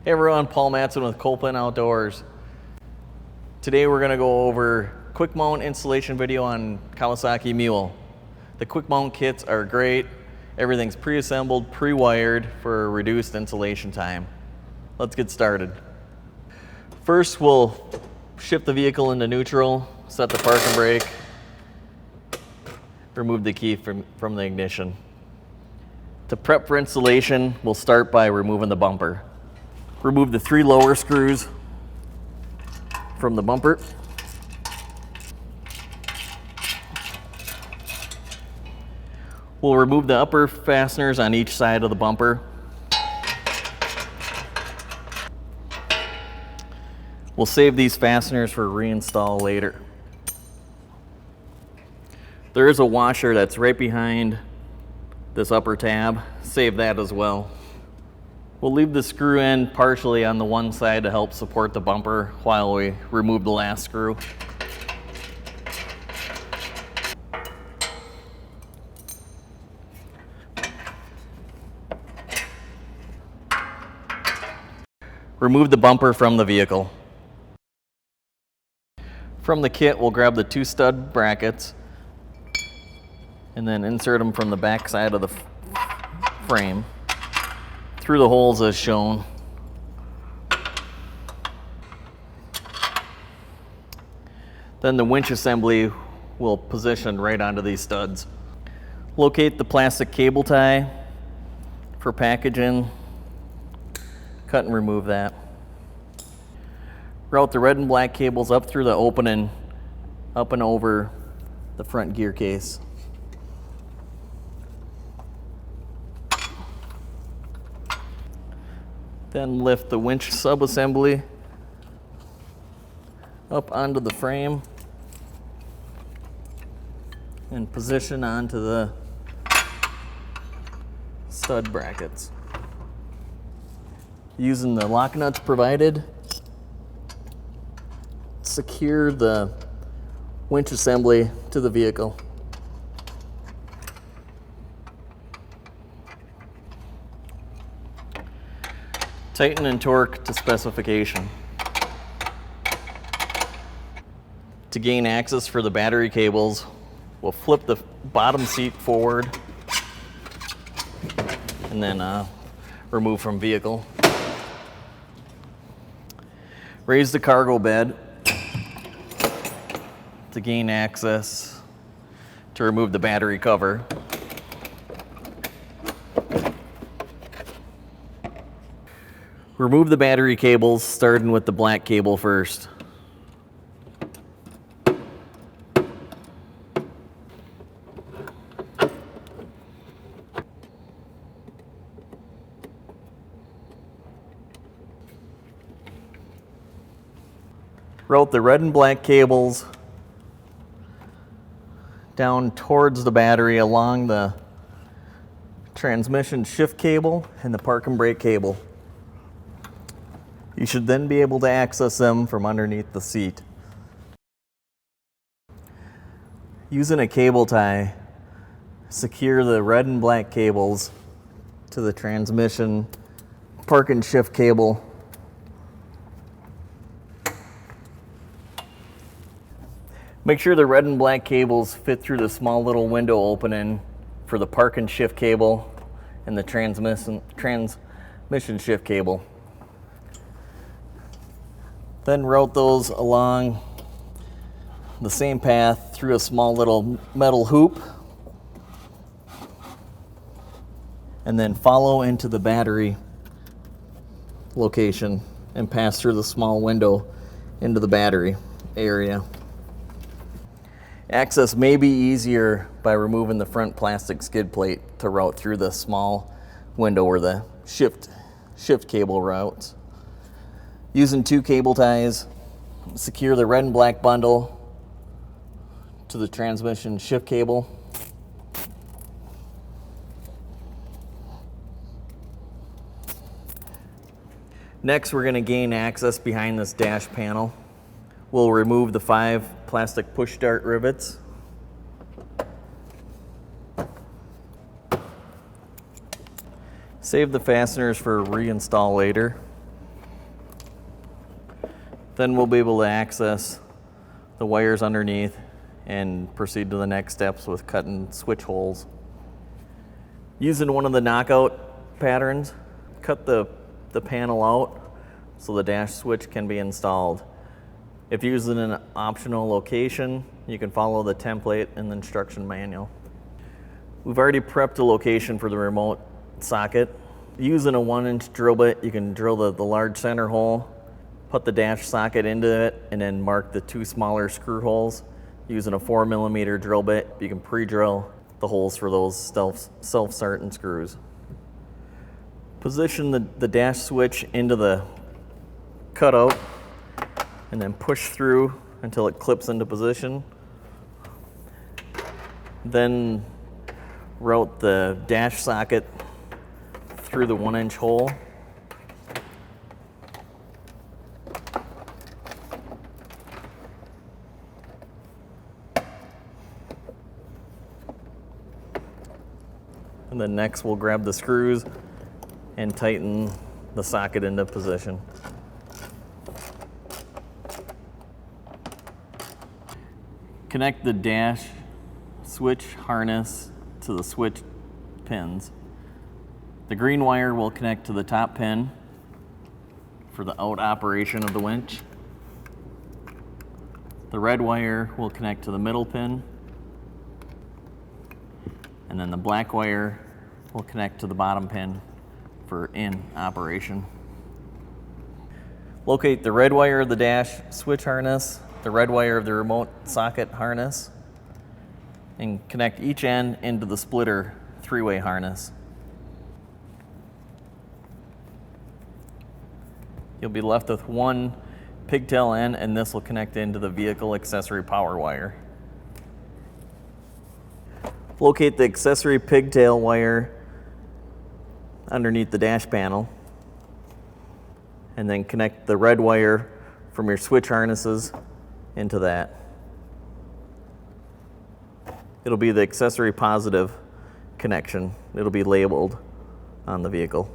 Hey everyone, Paul Matson with Kolpin Outdoors. Today we're going to go over quick mount installation video on Kawasaki Mule. The quick mount kits are great. Everything's pre-assembled, pre-wired for reduced installation time. Let's get started. First we'll shift the vehicle into neutral, set the park and brake, remove the key from the ignition. To prep for installation, we'll start by removing the bumper. Remove the 3 lower screws from the bumper. We'll remove the upper fasteners on each side of the bumper. We'll save these fasteners for reinstall later. There is a washer that's right behind this upper tab. Save that as well. We'll leave the screw end partially on the one side to help support the bumper while we remove the last screw. Remove the bumper from the vehicle. From the kit, we'll grab the 2 stud brackets and then insert them from the back side of the frame through the holes as shown. Then the winch assembly will position right onto these studs. Locate the plastic cable tie for packaging. Cut and remove that. Route the red and black cables up through the opening, up and over the front gear case. Then lift the winch sub-assembly up onto the frame and position onto the stud brackets. Using the lock nuts provided, secure the winch assembly to the vehicle. Tighten and torque to specification. To gain access for the battery cables, we'll flip the bottom seat forward and then remove from vehicle. Raise the cargo bed to gain access to remove the battery cover. Remove the battery cables, starting with the black cable first. Route the red and black cables down towards the battery along the transmission shift cable and the park and brake cable. You should then be able to access them from underneath the seat. Using a cable tie, secure the red and black cables to the transmission park and shift cable. Make sure the red and black cables fit through the small little window opening for the park and shift cable and the transmission shift cable. Then route those along the same path through a small little metal hoop and then follow into the battery location and pass through the small window into the battery area. Access may be easier by removing the front plastic skid plate to route through the small window where the shift cable routes. Using 2 cable ties, secure the red and black bundle to the transmission shift cable. Next, we're going to gain access behind this dash panel. We'll remove the 5 plastic push start rivets. Save the fasteners for reinstall later. Then we'll be able to access the wires underneath and proceed to the next steps with cutting switch holes. Using one of the knockout patterns, cut the panel out so the dash switch can be installed. If using an optional location, you can follow the template in the instruction manual. We've already prepped the location for the remote socket. Using a 1-inch drill bit, you can drill the large center hole, put the dash socket into it, and then mark the 2 smaller screw holes. Using a 4mm drill bit, you can pre-drill the holes for those self-starting screws. Position the dash switch into the cutout and then push through until it clips into position. Then route the dash socket through the 1-inch hole. And then next we'll grab the screws and tighten the socket into position. Connect the dash switch harness to the switch pins. The green wire will connect to the top pin for the out operation of the winch. The red wire will connect to the middle pin, and then the black wire will connect to the bottom pin for in operation. Locate the red wire of the dash switch harness, the red wire of the remote socket harness, and connect each end into the splitter 3-way harness. You'll be left with one pigtail end, and this will connect into the vehicle accessory power wire. Locate the accessory pigtail wire underneath the dash panel, and then connect the red wire from your switch harnesses into that. It'll be the accessory positive connection. It'll be labeled on the vehicle.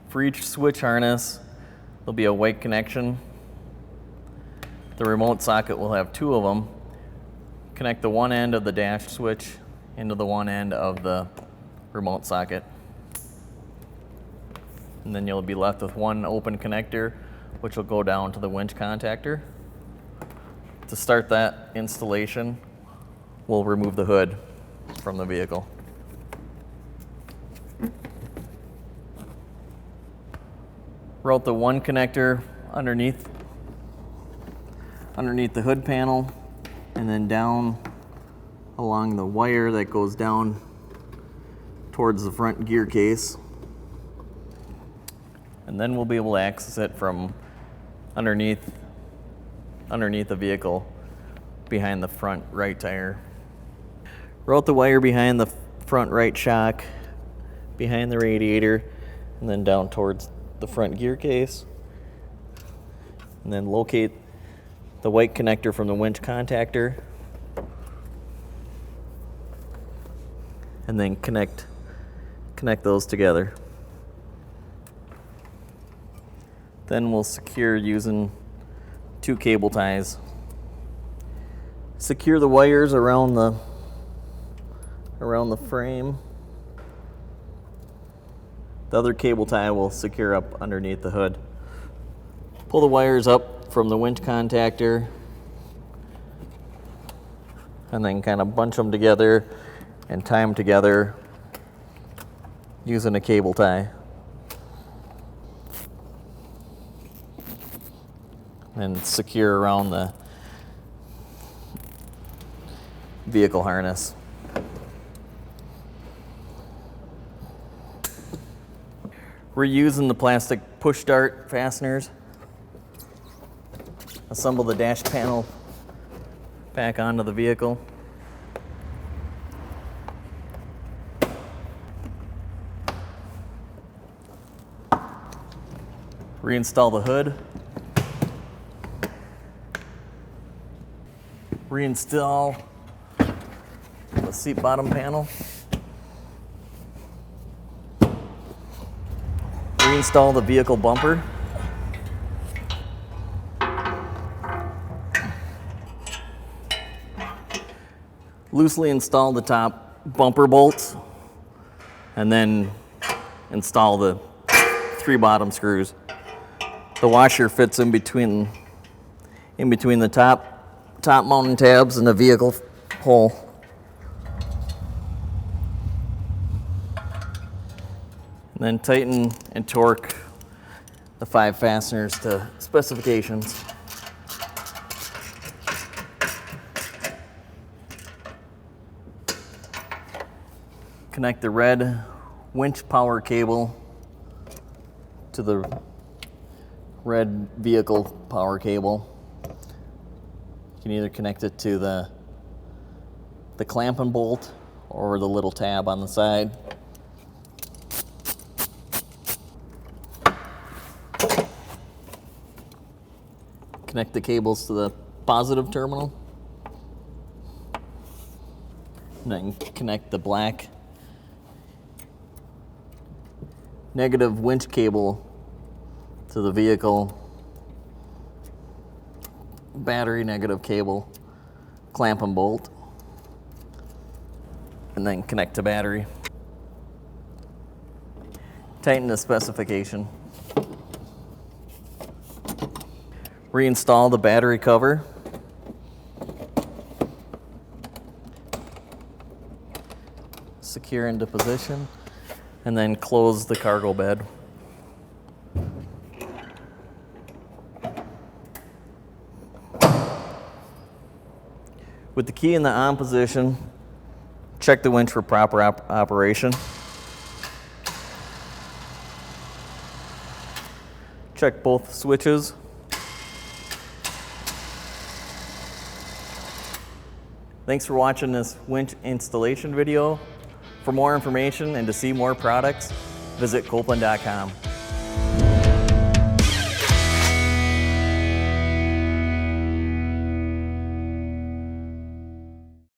For each switch harness, there'll be a white connection. The remote socket will have 2 of them. Connect the one end of the dash switch into the one end of the remote socket. And then you'll be left with one open connector, which will go down to the winch contactor. To start that installation, we'll remove the hood from the vehicle. Route the one connector underneath the hood panel, and then down along the wire that goes down towards the front gear case. And then we'll be able to access it from underneath the vehicle behind the front right tire. Route the wire behind the front right shock, behind the radiator, and then down towards the front gear case. And then locate the white connector from the winch contactor, and then connect those together. Then we'll secure using 2 cable ties. Secure the wires around the frame. The other cable tie will secure up underneath the hood. Pull the wires up from the winch contactor and then kind of bunch them together and tie them together using a cable tie. And secure around the vehicle harness. We're using the plastic push dart fasteners. Assemble the dash panel back onto the vehicle. Reinstall the hood. Reinstall the seat bottom panel. Reinstall the vehicle bumper. Loosely install the top bumper bolts and then install the 3 bottom screws. The washer fits in between the top mounting tabs and the vehicle hole. And then tighten and torque the 5 fasteners to specifications. Connect the red winch power cable to the red vehicle power cable. You can either connect it to the clamping bolt or the little tab on the side. Connect the cables to the positive terminal. And then connect the black negative winch cable to the vehicle battery negative cable clamping bolt, and then connect to battery. Tighten the specification. Reinstall the battery cover. Secure into position, and then close the cargo bed. With the key in the on position, check the winch for proper operation. Check both switches. Thanks for watching this winch installation video. For more information and to see more products, visit Kolpin.com.